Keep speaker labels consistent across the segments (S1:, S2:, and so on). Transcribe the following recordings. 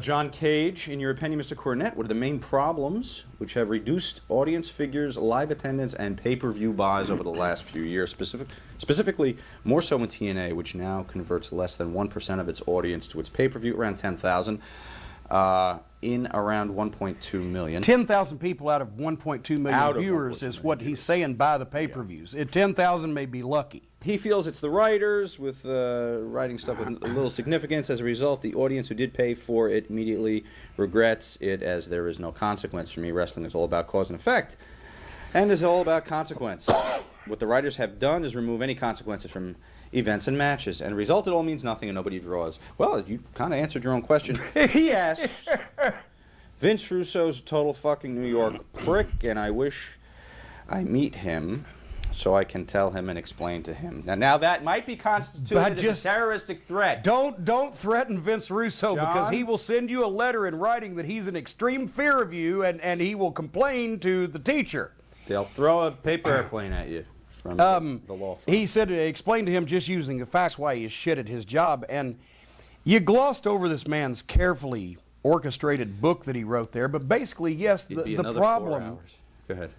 S1: John Cage, in your opinion, Mr. Cornette, what are the main problems which have reduced audience figures, live attendance, and pay-per-view buys over the last few years? Specifically, more so in TNA, which now converts less than 1% of its audience to its pay-per-view, around 10,000, in around 1.2 million.
S2: 10,000 people out of 1.2 million viewers is what he's saying buy the pay-per-views. 10,000 may be lucky.
S1: He feels it's the writers with writing stuff with a little significance. As a result, the audience who did pay for it immediately regrets it, as there is no consequence. For me, wrestling is all about cause and effect, and is all about consequence. What the writers have done is remove any consequences from events and matches, and result, it all means nothing and nobody draws. Well, you kind of answered your own question. He asks, Vince Russo's a total fucking New York prick, and I wish I meet him so I can tell him and explain to him. Now that might be constituted as a terroristic threat.
S2: Don't threaten Vince Russo,
S1: John?
S2: because he will send you a letter in writing that he's in extreme fear of you, and he will complain to the teacher.
S1: They'll throw a paper airplane at you from the law firm.
S2: He said, explain to him just using the facts why he is shit at his job, and you glossed over this man's carefully orchestrated book that he wrote there, but basically, yes, the problem...
S1: 4 hours. Go ahead.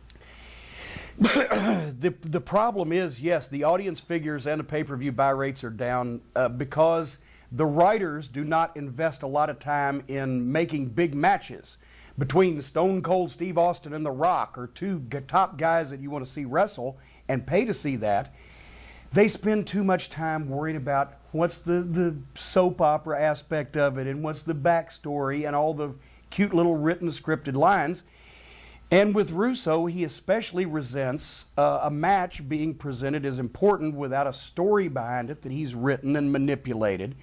S2: The problem is, yes, the audience figures and the pay-per-view buy rates are down because the writers do not invest a lot of time in making big matches between Stone Cold Steve Austin and The Rock, or two top guys that you want to see wrestle and pay to see that. They spend too much time worrying about what's the soap opera aspect of it and what's the backstory and all the cute little written scripted lines. And with Russo, he especially resents a match being presented as important without a story behind it that he's written and manipulated.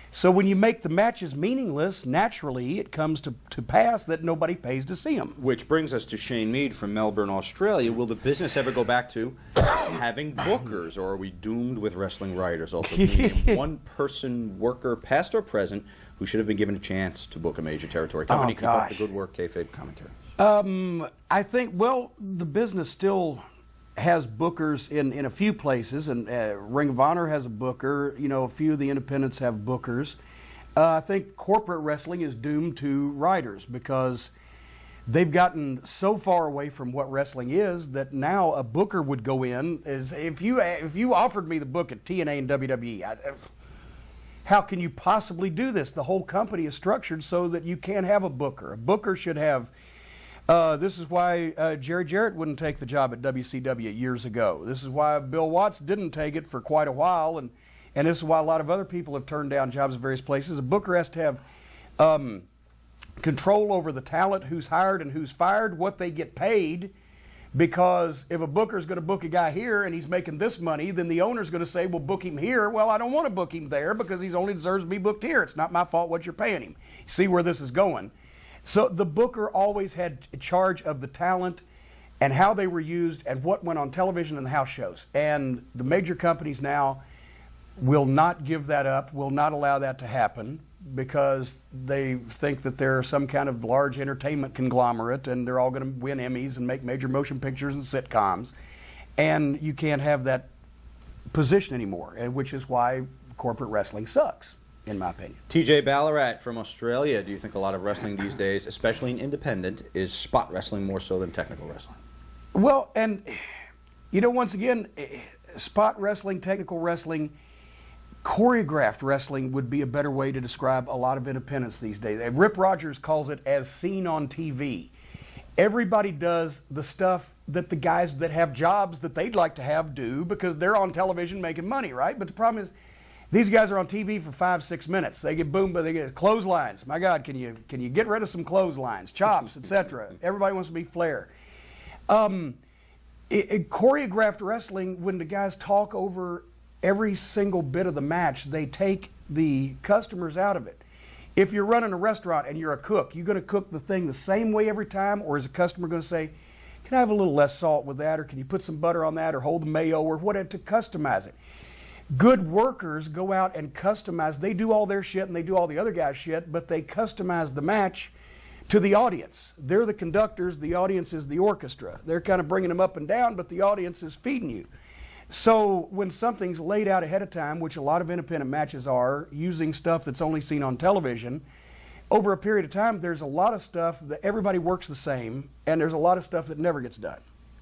S2: So when you make the matches meaningless, naturally it comes to pass that nobody pays to see them.
S1: Which brings us to Shane Mead from Melbourne, Australia. Will the business ever go back to having bookers, or are we doomed with wrestling writers also being a one-person worker, past or present, who should have been given a chance to book a major territory company? Keep up the good work, kayfabe commentary.
S2: I think, well, the business still has bookers in a few places, and Ring of Honor has a booker. You know, a few of the independents have bookers. I think corporate wrestling is doomed to writers because they've gotten so far away from what wrestling is that now a booker would go in. If you offered me the book at TNA and WWE, how can you possibly do this? The whole company is structured so that you can't have a booker. A booker should have... this is why Jerry Jarrett wouldn't take the job at WCW years ago. This is why Bill Watts didn't take it for quite a while, and this is why a lot of other people have turned down jobs at various places. A booker has to have control over the talent, who's hired and who's fired, what they get paid, because if a booker's going to book a guy here and he's making this money, then the owner's going to say, well, book him here. Well, I don't want to book him there because he only deserves to be booked here. It's not my fault what you're paying him. See where this is going. So the booker always had charge of the talent and how they were used and what went on television and the house shows. And the major companies now will not give that up, will not allow that to happen, because they think that they're some kind of large entertainment conglomerate and they're all going to win Emmys and make major motion pictures and sitcoms. And you can't have that position anymore, which is why corporate wrestling sucks, in my opinion.
S1: TJ Ballarat from Australia. Do you think a lot of wrestling these days, especially in independent, is spot wrestling more so than technical wrestling?
S2: Well, and you know, once again, spot wrestling, technical wrestling, choreographed wrestling would be a better way to describe a lot of independents these days. Rip Rogers calls it as seen on TV. Everybody does the stuff that the guys that have jobs that they'd like to have do because they're on television making money, right? But the problem is, these guys are on TV for 5-6 minutes. They get boomed, but they get clotheslines. My God, can you get rid of some clotheslines, chops, etc.? Everybody wants to be Flair. Choreographed wrestling, when the guys talk over every single bit of the match, they take the customers out of it. If you're running a restaurant and you're a cook, you're going to cook the thing the same way every time, or is a customer going to say, can I have a little less salt with that, or can you put some butter on that, or hold the mayo, or whatever, to customize it? Good workers go out and customize. They do all their shit and they do all the other guys' shit, but they customize the match to the audience. They're the conductors, the audience is the orchestra. They're kind of bringing them up and down, but the audience is feeding you. So when something's laid out ahead of time, which a lot of independent matches are, using stuff that's only seen on television, over a period of time, there's a lot of stuff that everybody works the same, and there's a lot of stuff that never gets done.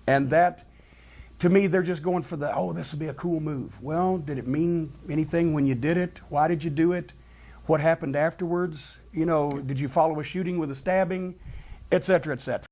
S2: And that, to me, they're just going for the, oh, this would be a cool move. Well, did it mean anything when you did it? Why did you do it? What happened afterwards? You know, did you follow a shooting with a stabbing? Et cetera, et cetera.